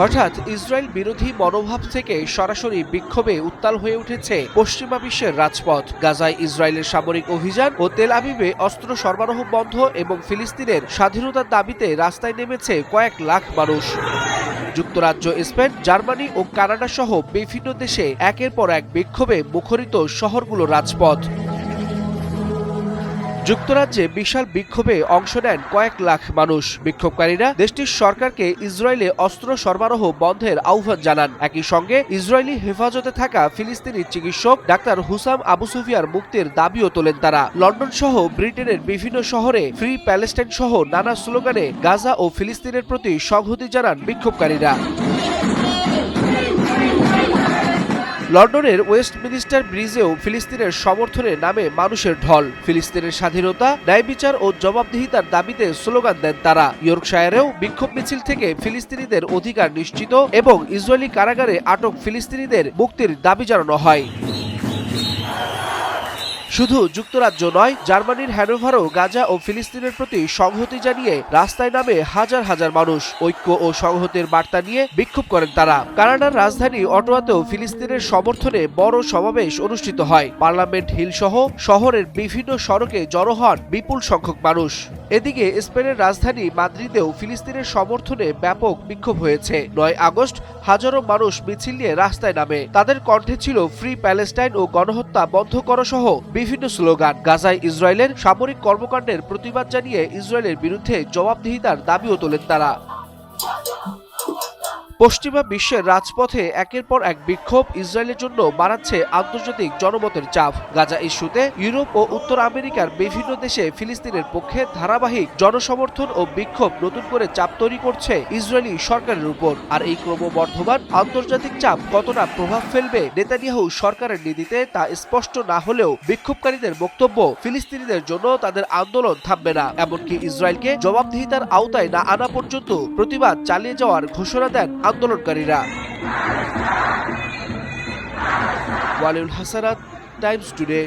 হঠাৎ ইসরায়েল বিরোধী মনোভাব থেকে সরাসরি বিক্ষোভে উত্তাল হয়ে উঠেছে পশ্চিমা বিশ্বের রাজপথ। গাজায় ইসরায়েলের সামরিক অভিযান ও তেল আবিবে অস্ত্র সরবরাহ বন্ধ এবং ফিলিস্তিনের স্বাধীনতার দাবিতে রাস্তায় নেমেছে কয়েক লাখ মানুষ। যুক্তরাজ্য, স্পেন, জার্মানি ও কানাডা সহ বিভিন্ন দেশে একের পর এক বিক্ষোভে মুখরিত শহরগুলোর রাজপথ। যুক্তরাজ্যে বিশাল বিক্ষোভে অংশ নেন কয়েক লাখ মানুষ। বিক্ষোভকারীরা দেশটির সরকারকে ইসরায়েলে অস্ত্র সরবরাহ বন্ধের আহ্বান জানান। একই সঙ্গে ইসরায়েলি হেফাজতে থাকা ফিলিস্তিনি চিকিৎসক ডাক্তার হুসাম আবু সুফিয়ার মুক্তির দাবিও তোলেন তারা। লন্ডন সহ ব্রিটেনের বিভিন্ন শহরে ফ্রি প্যালেস্টাইন সহ নানা স্লোগানে গাজা ও ফিলিস্তিনের প্রতি সংহতি জানান বিক্ষোভকারীরা। লন্ডনের ওয়েস্টমিনিস্টার ব্রিজেও ফিলিস্তিনের সমর্থনে নামে মানুষের ঢল। ফিলিস্তিনের স্বাধীনতা, ন্যায় বিচার ও জবাবদিহিতার দাবিতে স্লোগান দেন তারা। ইয়র্কশায়ারেও বিক্ষোভ মিছিল থেকে ফিলিস্তিনিদের অধিকার নিশ্চিত এবং ইসরায়েলি কারাগারে আটক ফিলিস্তিনিদের মুক্তির দাবি জানানো হয়। শুধু যুক্তরাজ্য নয়, জার্মানির হ্যানোভারও গাজা ও ফিলিস্তিনের প্রতি সংহতি জানিয়ে রাস্তায় নামে হাজার হাজার মানুষ। ঐক্য ও সংহতির বার্তা নিয়ে বিক্ষোভ করেন তারা। কানাডার রাজধানী অটোয়াতেও ফিলিস্তিনের সমর্থনে বড় সমাবেশ অনুষ্ঠিত হয়। পার্লামেন্ট হিল সহ শহরের বিভিন্ন সড়কে জড়ো হন বিপুল সংখ্যক মানুষ। এদিকে স্পেনের রাজধানী মাদ্রিদেও ফিলিস্তিনের সমর্থনে ব্যাপক বিক্ষোভ হয়েছে। ৯ আগস্ট হাজারো মানুষ মিছিল নিয়ে রাস্তায় নামে। তাদের কণ্ঠে ছিল ফ্রি প্যালেস্টাইন ও গণহত্যা বন্ধ করা সহ বিভিন্ন স্লোগান। গাজায় ইসরায়েলের সামরিক কর্মকাণ্ডের প্রতিবাদ জানিয়ে ইসরায়েলের বিরুদ্ধে জবাবদিহিতার দাবিও তোলেন তারা। পশ্চিমা বিশ্বের রাজপথে একের পর এক বিক্ষোভ ইসরায়েলের জন্য বাড়াচ্ছে আন্তর্জাতিক জনমতের চাপ। গাজা ইস্যুতে ইউরোপ ও উত্তর আমেরিকার বিভিন্ন দেশে ফিলিস্তিনের পক্ষে ধারাবাহিক জনসমর্থন ও বিক্ষোভ নতুন করে চাপ তৈরি করছে ইসরায়েলি সরকারের উপর। আর এই ক্রমবর্ধমান আন্তর্জাতিক চাপ কতটা প্রভাব ফেলবে নেতানিয়াহু সরকারের নীতিতে তা স্পষ্ট না হলেও বিক্ষোভকারীদের বক্তব্য, ফিলিস্তিনিদের জন্য তাদের আন্দোলন থামবে না। এমনকি ইসরায়েলকে জবাবদিহিতার আওতায় না আনা পর্যন্ত প্রতিবাদ চালিয়ে যাওয়ার ঘোষণা দেন আন্দোলনকারীরা। Waliul Hasnat, Times today.